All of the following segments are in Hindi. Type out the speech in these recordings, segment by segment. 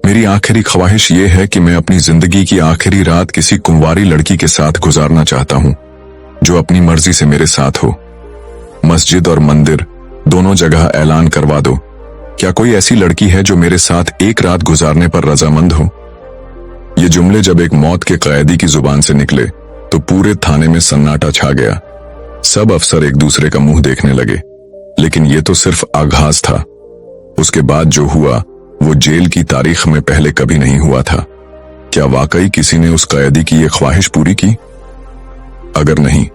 मेरी आखिरी ख्वाहिश ये है कि मैं अपनी जिंदगी की आखिरी रात किसी कुंवारी लड़की के साथ गुजारना चाहता हूँ जो अपनी मर्जी से मेरे साथ हो। मस्जिद और मंदिर दोनों जगह ऐलान करवा दो, क्या कोई ऐसी लड़की है जो मेरे साथ एक रात गुजारने पर रजामंद हो। ये जुमले जब एक मौत के कैदी की जुबान से निकले तो पूरे थाने में सन्नाटा छा गया। सब अफसर एक दूसरे का मुंह देखने लगे, लेकिन ये तो सिर्फ आगाज था। उसके बाद जो हुआ वो जेल की तारीख में पहले कभी नहीं हुआ था। क्या वाकई किसी ने उस कैदी की ये ख्वाहिश पूरी की? अगर नहीं,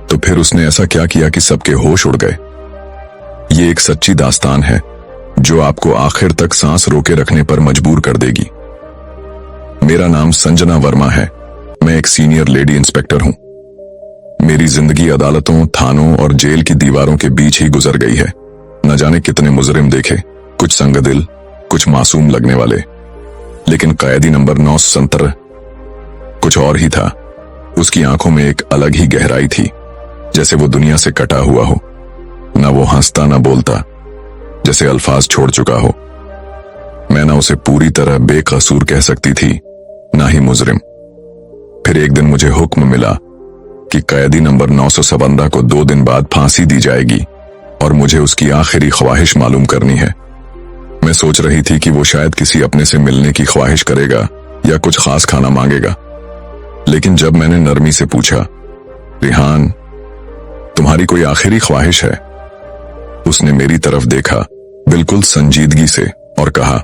तो फिर उसने ऐसा क्या किया कि सबके होश उड़ गए? ये एक सच्ची दास्तान है जो आपको आखिर तक सांस रोके रखने पर मजबूर कर देगी। मेरा नाम संजना वर्मा है। मैं एक सीनियर लेडी इंस्पेक्टर हूं। मेरी जिंदगी अदालतों, थानों और जेल की दीवारों के बीच ही गुजर गई है। न जाने कितने मुजरिम देखे, कुछ संगदिल, कुछ मासूम लगने वाले, लेकिन कैदी नंबर 917 कुछ और ही था। उसकी आंखों में एक अलग ही गहराई थी, जैसे वो दुनिया से कटा हुआ हो। न वो हंसता न बोलता, जैसे अल्फाज छोड़ चुका हो। मैं न उसे पूरी तरह बेकसूर कह सकती थी, ना ही मुजरिम। फिर एक दिन मुझे हुक्म मिला कि कैदी नंबर 917 को 2 दिन बाद फांसी दी जाएगी और मुझे उसकी आखिरी ख्वाहिश मालूम करनी है। मैं सोच रही थी कि वो शायद किसी अपने से मिलने की ख्वाहिश करेगा या कुछ खास खाना मांगेगा, लेकिन जब मैंने नरमी से पूछा, रिहान, तुम्हारी कोई आखिरी ख्वाहिश है? उसने मेरी तरफ देखा बिल्कुल संजीदगी से और कहा,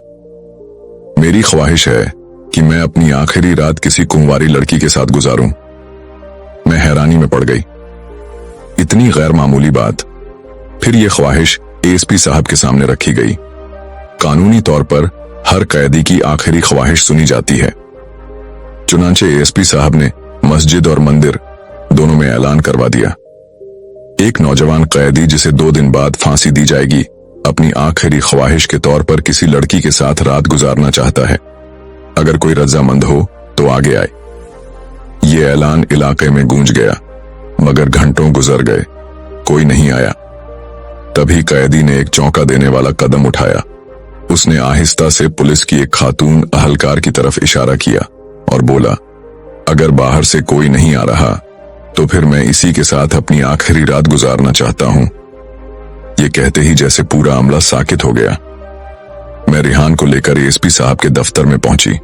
मेरी ख्वाहिश है कि मैं अपनी आखिरी रात किसी कुंवारी लड़की के साथ गुजारूं। मैं हैरानी में पड़ गई। इतनी गैर मामूली बात। फिर यह ख्वाहिश एएसपी साहब के सामने रखी गई। कानूनी तौर पर हर कैदी की आखिरी ख्वाहिश सुनी जाती है। चुनांचे एएसपी साहब ने मस्जिद और मंदिर दोनों में ऐलान करवा दिया। एक नौजवान कैदी जिसे 2 दिन बाद फांसी दी जाएगी, अपनी आखिरी ख्वाहिश के तौर पर किसी लड़की के साथ रात गुजारना चाहता है। अगर कोई रजामंद हो तो आगे आए। ये ऐलान इलाके में गूंज गया, मगर घंटों गुजर गए, कोई नहीं आया। तभी कैदी ने एक चौंका देने वाला कदम उठाया। उसने आहिस्ता से पुलिस की एक खातून अहलकार की तरफ इशारा किया और बोला, अगर बाहर से कोई नहीं आ रहा तो फिर मैं इसी के साथ अपनी आखिरी रात गुजारना चाहता हूं। ये कहते ही जैसे पूरा अमला साकित हो गया। मैं रिहान को लेकर एएसपी साहब के दफ्तर में पहुंची।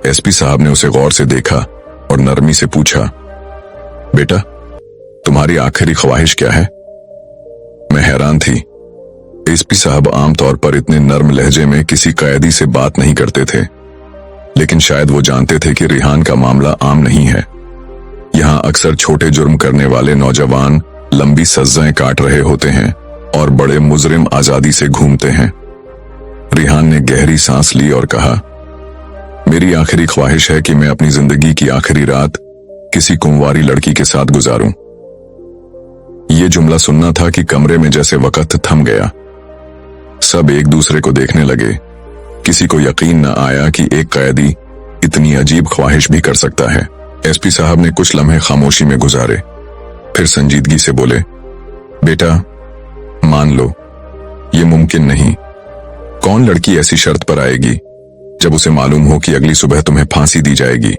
एसपी साहब ने उसे गौर से देखा और नरमी से पूछा, बेटा, तुम्हारी आखिरी ख्वाहिश क्या है? मैं हैरान थी। एसपी साहब आमतौर पर इतने नर्म लहजे में किसी कैदी से बात नहीं करते थे, लेकिन शायद वो जानते थे कि रिहान का मामला आम नहीं है। यहां अक्सर छोटे जुर्म करने वाले नौजवान लंबी सजाएं काट रहे होते हैं और बड़े मुजरिम आजादी से घूमते हैं। रिहान ने गहरी सांस ली और कहा, मेरी आखिरी ख्वाहिश है कि मैं अपनी जिंदगी की आखिरी रात किसी कुंवारी लड़की के साथ गुजारूं। ये जुमला सुनना था कि कमरे में जैसे वक्त थम गया। सब एक दूसरे को देखने लगे। किसी को यकीन न आया कि एक कैदी इतनी अजीब ख्वाहिश भी कर सकता है। एसपी साहब ने कुछ लम्हे खामोशी में गुजारे, फिर संजीदगी से बोले, बेटा, मान लो ये मुमकिन नहीं। कौन लड़की ऐसी शर्त पर आएगी जब उसे मालूम हो कि अगली सुबह तुम्हें फांसी दी जाएगी?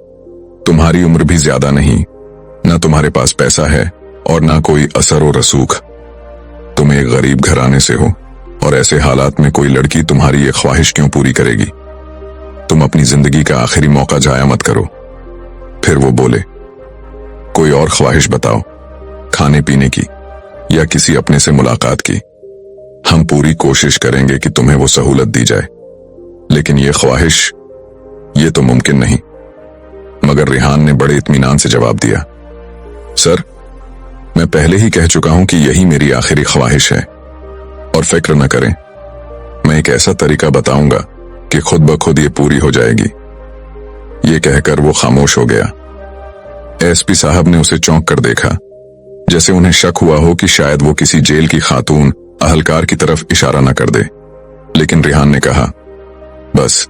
तुम्हारी उम्र भी ज्यादा नहीं, ना तुम्हारे पास पैसा है और ना कोई असर व रसूख। तुम एक गरीब घराने से हो और ऐसे हालात में कोई लड़की तुम्हारी ये ख्वाहिश क्यों पूरी करेगी? तुम अपनी जिंदगी का आखिरी मौका जाया मत करो। फिर वो बोले, कोई और ख्वाहिश बताओ, खाने पीने की या किसी अपने से मुलाकात की। हम पूरी कोशिश करेंगे कि तुम्हें वो सहूलत दी जाए, लेकिन ये ख्वाहिश, ये तो मुमकिन नहीं। मगर रिहान ने बड़े इत्मीनान से जवाब दिया, सर, मैं पहले ही कह चुका हूं कि यही मेरी आखिरी ख्वाहिश है और फिक्र न करें, मैं एक ऐसा तरीका बताऊंगा कि खुद ब खुद ये पूरी हो जाएगी। ये कहकर वो खामोश हो गया। एसपी साहब ने उसे चौंक कर देखा, जैसे उन्हें शक हुआ हो कि शायद वो किसी जेल की खातून अहलकार की तरफ इशारा न कर दे। लेकिन रिहान ने कहा, बस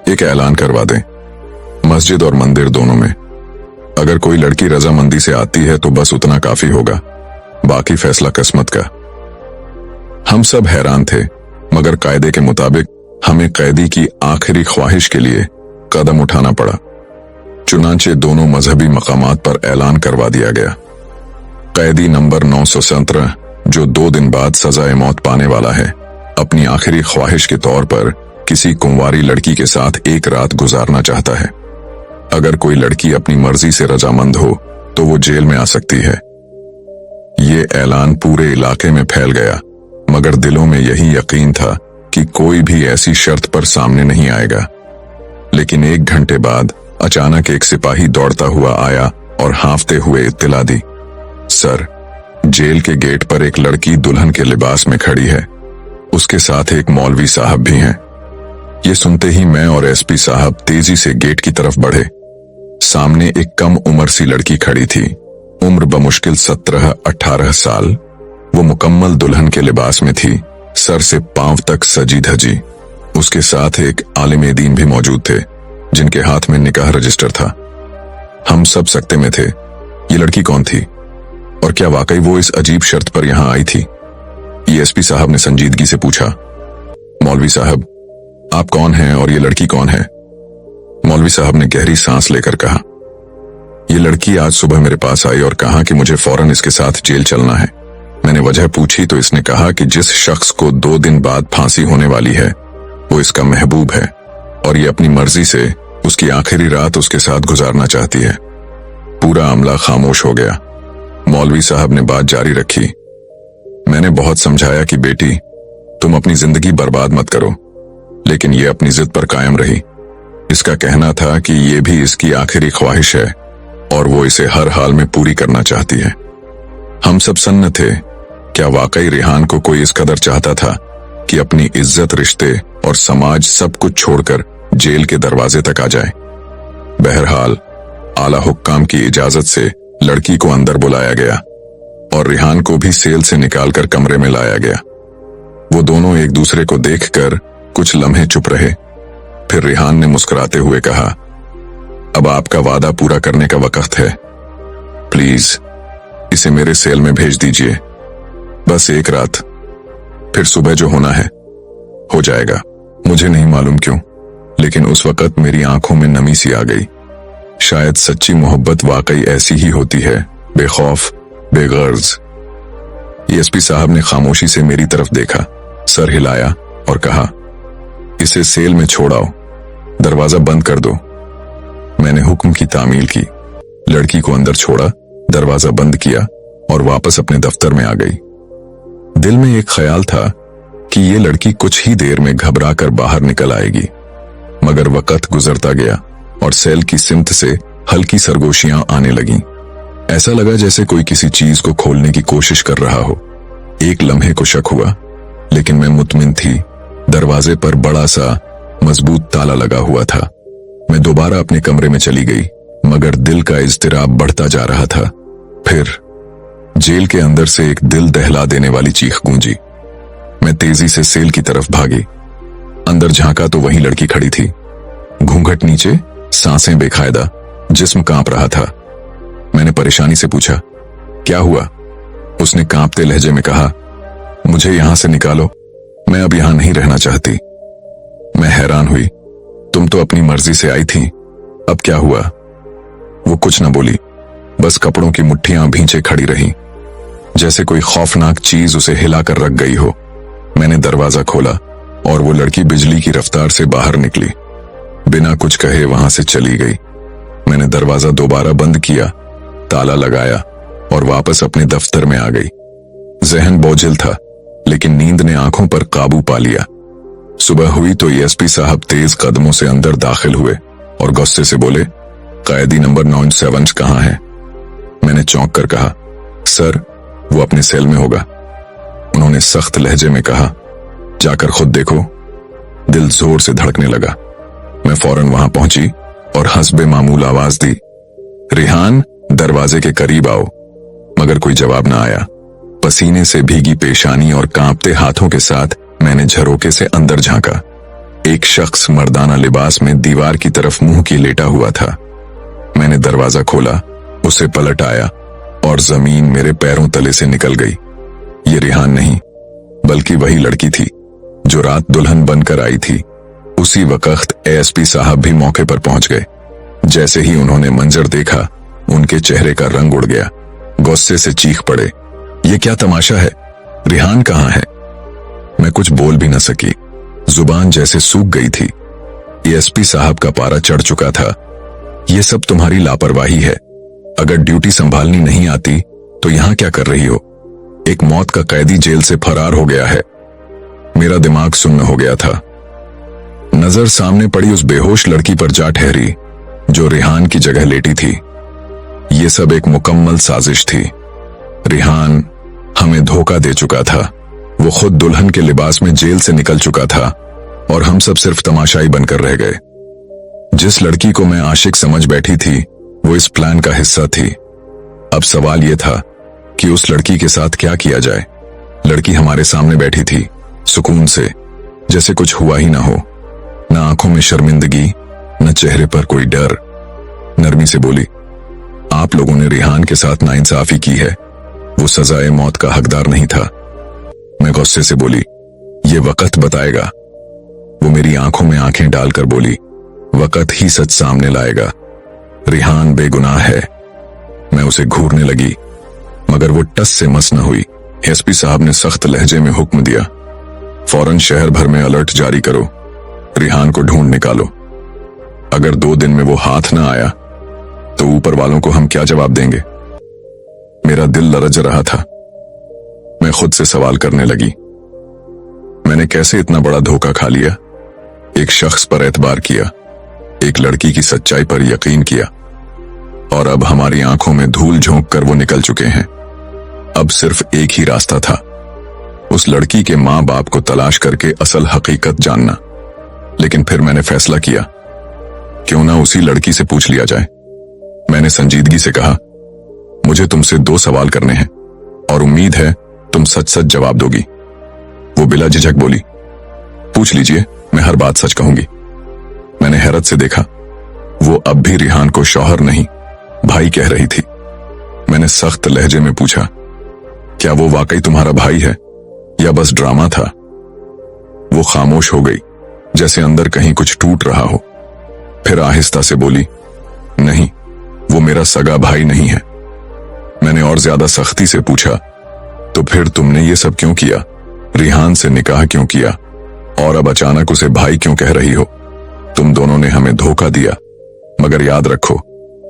एक ऐलान करवा दें, मस्जिद और मंदिर दोनों में। अगर कोई लड़की रजामंदी से आती है तो बस उतना काफी होगा, बाकी फैसला किस्मत का। हम सब हैरान थे, मगर कायदे के मुताबिक हमें कैदी की आखिरी ख्वाहिश के लिए कदम उठाना पड़ा। चुनांचे दोनों मजहबी मकामात पर ऐलान करवा दिया गया। कैदी नंबर 917, जो 2 दिन बाद सजाए मौत पाने वाला है, अपनी आखिरी ख्वाहिश के तौर पर किसी कुंवारी लड़की के साथ एक रात गुजारना चाहता है। अगर कोई लड़की अपनी मर्जी से रजामंद हो तो वो जेल में आ सकती है। ये ऐलान पूरे इलाके में फैल गया, मगर दिलों में यही यकीन था कि कोई भी ऐसी शर्त पर सामने नहीं आएगा। लेकिन 1 घंटे बाद अचानक एक सिपाही दौड़ता हुआ आया और हांफते हुए इत्तला दी, सर, जेल के गेट पर एक लड़की दुल्हन के लिबास में खड़ी है। उसके साथ एक मौलवी साहब भी हैं। ये सुनते ही मैं और एसपी साहब तेजी से गेट की तरफ बढ़े। सामने एक कम उम्र सी लड़की खड़ी थी, उम्र बमुश्किल 17-18 साल। वो मुकम्मल दुल्हन के लिबास में थी, सर से पांव तक सजी धजी। उसके साथ एक आलिम दीन भी मौजूद थे, जिनके हाथ में निकाह रजिस्टर था। हम सब सकते में थे, ये लड़की कौन थी और क्या वाकई वो इस अजीब शर्त पर यहां आई थी? एसपी साहब ने संजीदगी से पूछा, मौलवी साहब, आप कौन हैं और ये लड़की कौन है? मौलवी साहब ने गहरी सांस लेकर कहा, ये लड़की आज सुबह मेरे पास आई और कहा कि मुझे फौरन इसके साथ जेल चलना है। मैंने वजह पूछी तो इसने कहा कि जिस शख्स को 2 दिन बाद फांसी होने वाली है वो इसका महबूब है और ये अपनी मर्जी से उसकी आखिरी रात उसके साथ गुजारना चाहती है। पूरा अमला खामोश हो गया। मौलवी साहब ने बात जारी रखी, मैंने बहुत समझाया कि बेटी, तुम अपनी जिंदगी बर्बाद मत करो, लेकिन ये अपनी जिद पर कायम रही। इसका कहना था कि ये भी इसकी आखिरी ख्वाहिश है और वो इसे हर हाल में पूरी करना चाहती है। हम सब सन्न थे, क्या वाकई रिहान को कोई इस कदर चाहता था कि अपनी इज्जत, रिश्ते और समाज सब कुछ छोड़कर जेल के दरवाजे तक आ जाए? बहरहाल आला हुक्काम की इजाजत से लड़की को अंदर बुलाया गया और रिहान को भी सेल से निकालकर कमरे में लाया गया। वो दोनों एक दूसरे को देखकर कुछ लम्हे चुप रहे। फिर रिहान ने मुस्कुराते हुए कहा, अब आपका वादा पूरा करने का वक्त है। प्लीज इसे मेरे सेल में भेज दीजिए, बस एक रात, फिर सुबह जो होना है हो जाएगा। मुझे नहीं मालूम क्यों, लेकिन उस वक्त मेरी आंखों में नमी सी आ गई। शायद सच्ची मोहब्बत वाकई ऐसी ही होती है, बेखौफ, बेगर्ज। एसपी साहब ने खामोशी से मेरी तरफ देखा, सर हिलाया और कहा, इसे सेल में छोड़ाओ, दरवाजा बंद कर दो। मैंने हुक्म की तामील की, लड़की को अंदर छोड़ा, दरवाजा बंद किया और वापस अपने दफ्तर में आ गई। दिल में एक ख्याल था कि ये लड़की कुछ ही देर में घबरा कर बाहर निकल आएगी, मगर वक्त गुजरता गया और सेल की सिमत से हल्की सरगोशियां आने लगीं। ऐसा लगा जैसे कोई किसी चीज को खोलने की कोशिश कर रहा हो। एक लम्हे को शक हुआ, लेकिन मैं मुतमिन थी। दरवाजे पर बड़ा सा मजबूत ताला लगा हुआ था। मैं दोबारा अपने कमरे में चली गई, मगर दिल का इज़्तिराब बढ़ता जा रहा था। फिर जेल के अंदर से एक दिल दहला देने वाली चीख गूंजी। मैं तेजी से सेल की तरफ भागी। अंदर झांका तो वही लड़की खड़ी थी, घूंघट नीचे, सांसें बेकायदा, जिस्म कांप रहा था। मैंने परेशानी से पूछा, क्या हुआ? उसने कांपते लहजे में कहा, मुझे यहां से निकालो, मैं अब यहां नहीं रहना चाहती। मैं हैरान हुई, तुम तो अपनी मर्जी से आई थी, अब क्या हुआ? वो कुछ न बोली, बस कपड़ों की मुट्ठियां भींचे खड़ी रही, जैसे कोई खौफनाक चीज उसे हिलाकर रख गई हो। मैंने दरवाजा खोला और वो लड़की बिजली की रफ्तार से बाहर निकली, बिना कुछ कहे वहां से चली गई। मैंने दरवाजा दोबारा बंद किया, ताला लगाया और वापस अपने दफ्तर में आ गई। जहन बोझिल था, लेकिन नींद ने आंखों पर काबू पा लिया। सुबह हुई तो एसपी साहब तेज कदमों से अंदर दाखिल हुए और गुस्से से बोले, कैदी नंबर 917 कहां है? मैंने चौंक कर कहा, सर, वो अपने सेल में होगा। उन्होंने सख्त लहजे में कहा, जाकर खुद देखो। दिल जोर से धड़कने लगा। मैं फौरन वहां पहुंची और हस्बे मामूल आवाज दी, रिहान, दरवाजे के करीब आओ। मगर कोई जवाब न आया। पसीने से भीगी पेशानी और कांपते हाथों के साथ मैंने झरोके से अंदर झांका। एक शख्स मर्दाना लिबास में दीवार की तरफ मुंह की लेटा हुआ था। मैंने दरवाजा खोला, उसे पलट आया और जमीन मेरे पैरों तले से निकल गई। ये रिहान नहीं, बल्कि वही लड़की थी जो रात दुल्हन बनकर आई थी। उसी वक्त एएसपी साहब भी मौके पर पहुंच गए। जैसे ही उन्होंने मंजर देखा, उनके चेहरे का रंग उड़ गया। गुस्से से चीख पड़े, ये क्या तमाशा है? रिहान कहाँ है? मैं कुछ बोल भी न सकी, जुबान जैसे सूख गई थी। एएसपी साहब का पारा चढ़ चुका था। ये सब तुम्हारी लापरवाही है। अगर ड्यूटी संभालनी नहीं आती तो यहां क्या कर रही हो? एक मौत का कैदी जेल से फरार हो गया है। मेरा दिमाग सुन्न हो गया था। नजर सामने पड़ी उस बेहोश लड़की पर जा ठहरी जो रिहान की जगह लेटी थी। ये सब एक मुकम्मल साजिश थी। रिहान हमें धोखा दे चुका था। वो खुद दुल्हन के लिबास में जेल से निकल चुका था और हम सब सिर्फ तमाशाई बनकर रह गए। जिस लड़की को मैं आशिक समझ बैठी थी, वो इस प्लान का हिस्सा थी। अब सवाल यह था कि उस लड़की के साथ क्या किया जाए। लड़की हमारे सामने बैठी थी, सुकून से, जैसे कुछ हुआ ही ना हो। न आंखों में शर्मिंदगी, न चेहरे पर कोई डर। नरमी से बोली, आप लोगों ने रिहान के साथ नाइंसाफी की है। वो सजाए मौत का हकदार नहीं था। मैं गुस्से से बोली, ये वक्त बताएगा। वो मेरी आंखों में आंखें डालकर बोली, वक्त ही सच सामने लाएगा। रिहान बेगुनाह है। मैं उसे घूरने लगी, मगर वो टस से मस न हुई। एसपी साहब ने सख्त लहजे में हुक्म दिया, फौरन शहर भर में अलर्ट जारी करो, रिहान को ढूंढ निकालो। अगर 2 दिन में वो हाथ ना आया तो ऊपर वालों को हम क्या जवाब देंगे? मेरा दिल लरज रहा था। मैं खुद से सवाल करने लगी, मैंने कैसे इतना बड़ा धोखा खा लिया? एक शख्स पर एतबार किया, एक लड़की की सच्चाई पर यकीन किया, और अब हमारी आंखों में धूल झोंक कर वो निकल चुके हैं। अब सिर्फ एक ही रास्ता था, उस लड़की के मां बाप को तलाश करके असल हकीकत जानना। लेकिन फिर मैंने फैसला किया, क्यों ना उसी लड़की से पूछ लिया जाए। मैंने संजीदगी से कहा, मुझे तुमसे 2 सवाल करने हैं और उम्मीद है तुम सच सच जवाब दोगी। वो बिला झिझक बोली, पूछ लीजिए, मैं हर बात सच कहूंगी। मैंने हैरत से देखा, वो अब भी रिहान को शौहर नहीं, भाई कह रही थी। मैंने सख्त लहजे में पूछा, क्या वो वाकई तुम्हारा भाई है या बस ड्रामा था? वो खामोश हो गई, जैसे अंदर कहीं कुछ टूट रहा हो। फिर आहिस्ता से बोली, नहीं, वो मेरा सगा भाई नहीं है। मैंने और ज्यादा सख्ती से पूछा, तो फिर तुमने ये सब क्यों किया? रिहान से निकाह क्यों किया? और अब अचानक उसे भाई क्यों कह रही हो? तुम दोनों ने हमें धोखा दिया, मगर याद रखो,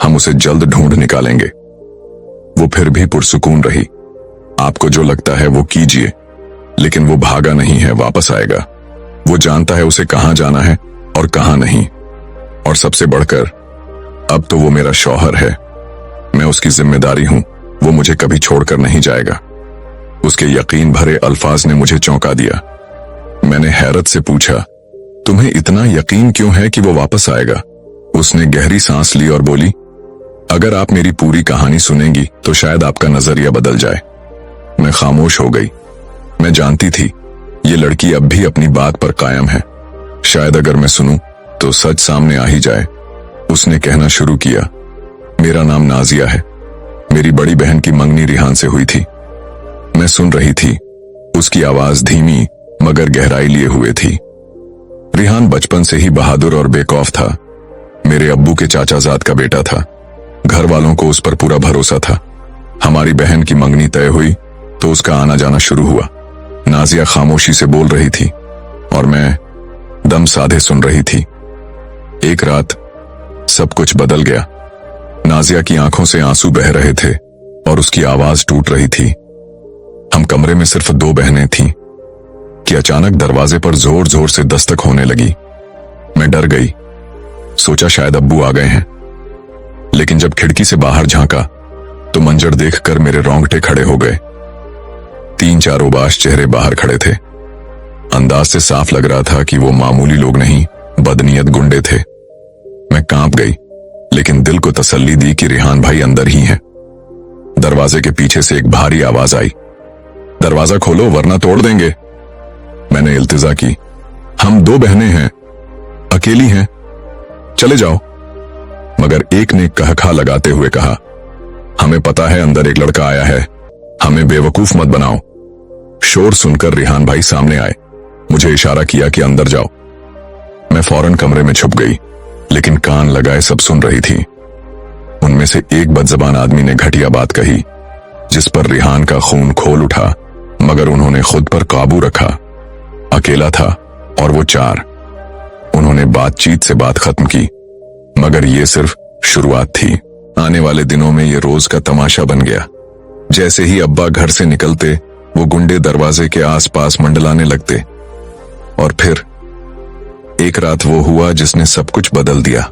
हम उसे जल्द ढूंढ निकालेंगे। वो फिर भी पुरसुकून रही। आपको जो लगता है वो कीजिए, लेकिन वो भागा नहीं है, वापस आएगा। वो जानता है उसे कहां जाना है और कहां नहीं। और सबसे बढ़कर, अब तो वो मेरा शौहर है, मैं उसकी जिम्मेदारी हूं, वो मुझे कभी छोड़कर नहीं जाएगा। उसके यकीन भरे अल्फाज ने मुझे चौंका दिया। मैंने हैरत से पूछा, तुम्हें इतना यकीन क्यों है कि वो वापस आएगा? उसने गहरी सांस ली और बोली, अगर आप मेरी पूरी कहानी सुनेंगी तो शायद आपका नजरिया बदल जाए। मैं खामोश हो गई। मैं जानती थी ये लड़की अब भी अपनी बात पर कायम है। शायद अगर मैं सुनूं तो सच सामने आ ही जाए। उसने कहना शुरू किया, मेरा नाम नाजिया है, मेरी बड़ी बहन की मंगनी रिहान से हुई थी। मैं सुन रही थी, उसकी आवाज धीमी मगर गहराई लिए हुए थी। रिहान बचपन से ही बहादुर और बेखौफ था। मेरे अब्बू के चाचाजाद का बेटा था। घर वालों को उस पर पूरा भरोसा था। हमारी बहन की मंगनी तय हुई तो उसका आना जाना शुरू हुआ। नाजिया खामोशी से बोल रही थी और मैं दम साधे सुन रही थी। एक रात सब कुछ बदल गया। नाजिया की आंखों से आंसू बह रहे थे और उसकी आवाज टूट रही थी। हम कमरे में सिर्फ 2 बहनें थीं कि अचानक दरवाजे पर जोर जोर से दस्तक होने लगी। मैं डर गई, सोचा शायद अब्बू आ गए हैं। लेकिन जब खिड़की से बाहर झांका तो मंजर देखकर मेरे रोंगटे खड़े हो गए। 3-4 उबाश चेहरे बाहर खड़े थे। अंदाज से साफ लग रहा था कि वो मामूली लोग नहीं, बदनीयत गुंडे थे। मैं कांप गई, लेकिन दिल को तसल्ली दी कि रिहान भाई अंदर ही हैं। दरवाजे के पीछे से एक भारी आवाज आई, दरवाजा खोलो वरना तोड़ देंगे। मैंने इल्तिजा की, हम 2 बहनें हैं, अकेली हैं, चले जाओ। मगर एक ने कहखा लगाते हुए कहा, हमें पता है अंदर एक लड़का आया है, हमें बेवकूफ मत बनाओ। शोर सुनकर रिहान भाई सामने आए, मुझे इशारा किया कि अंदर जाओ। मैं फौरन कमरे में छुप गई, लेकिन कान लगाए सब सुन रही थी। उनमें से एक बदजबान आदमी ने घटिया बात कही, जिस पर रिहान का खून खोल उठा, मगर उन्होंने खुद पर काबू रखा। अकेला था और वो 4। उन्होंने बातचीत से बात खत्म की, मगर ये सिर्फ शुरुआत थी। आने वाले दिनों में ये रोज का तमाशा बन गया। जैसे ही अब्बा घर से निकलते, वो गुंडे दरवाजे के आसपास मंडलाने लगते। और फिर एक रात वो हुआ जिसने सब कुछ बदल दिया।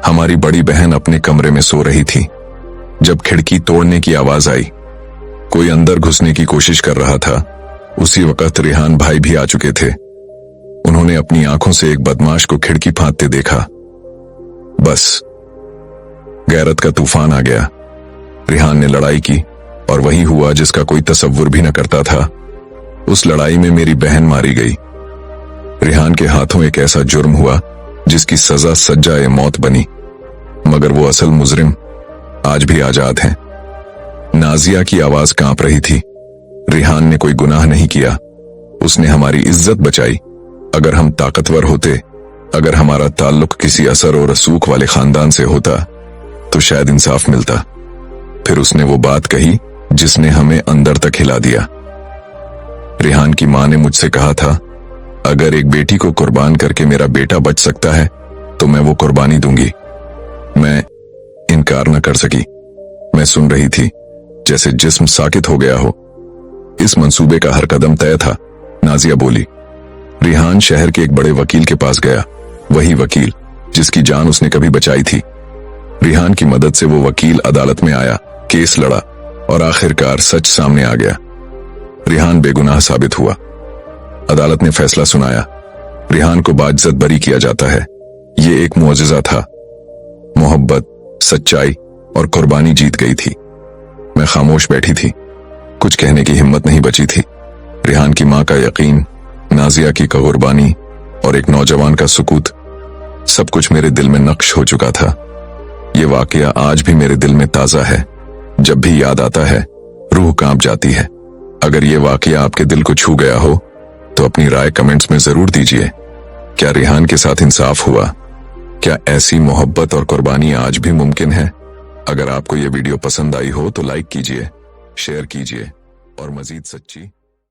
हमारी बड़ी बहन अपने कमरे में सो रही थी जब खिड़की तोड़ने की आवाज आई। कोई अंदर घुसने की कोशिश कर रहा था। उसी वक्त रिहान भाई भी आ चुके थे। उन्होंने अपनी आंखों से एक बदमाश को खिड़की फांदते देखा। बस गैरत का तूफान आ गया। रिहान ने लड़ाई की और वही हुआ जिसका कोई तसव्वुर भी न करता था। उस लड़ाई में मेरी बहन मारी गई। रिहान के हाथों एक ऐसा जुर्म हुआ जिसकी सजा सज्जाए मौत बनी, मगर वो असल मुजरिम आज भी आजाद हैं। नाजिया की आवाज कांप रही थी। रिहान ने कोई गुनाह नहीं किया। उसने हमारी इज्जत बचाई। अगर हम ताकतवर होते, अगर हमारा ताल्लुक किसी असर और रसूख वाले खानदान से होता, तो शायद इंसाफ मिलता। फिर उसने वो बात कही जिसने हमें अंदर तक हिला दिया। रिहान की मां ने मुझसे कहा था, अगर एक बेटी को कुर्बान करके मेरा बेटा बच सकता है तो मैं वो कुर्बानी दूंगी। मैं इनकार न कर सकी। मैं सुन रही थी जैसे जिस्म साकित हो गया हो। इस मंसूबे का हर कदम तय था। नाजिया बोली, रिहान शहर के एक बड़े वकील के पास गया, वही वकील जिसकी जान उसने कभी बचाई थी। रिहान की मदद से वो वकील अदालत में आया, केस लड़ा और आखिरकार सच सामने आ गया। रिहान बेगुनाह साबित हुआ। अदालत ने फैसला सुनाया। रिहान को बाइज्जत बरी किया जाता है। ये एक मुअजिजा था। मोहब्बत, सच्चाई और कुर्बानी जीत गई थी। मैं खामोश बैठी थी। कुछ कहने की हिम्मत नहीं बची थी। रिहान की मां का यकीन, नाजिया की कुर्बानी और एक नौजवान का सुकूत, सब कुछ मेरे दिल में नक्श हो चुका था। ये वाकया आज भी मेरे दिल में ताजा है। जब भी याद आता है, रूह कांप जाती है। अगर ये वाकया आपके दिल को छू गया हो तो अपनी राय कमेंट्स में जरूर दीजिए। क्या रिहान के साथ इंसाफ हुआ? क्या ऐसी मोहब्बत और कुर्बानी आज भी मुमकिन है? अगर आपको ये वीडियो पसंद आई हो तो लाइक कीजिए, शेयर कीजिए और मजीद सच्ची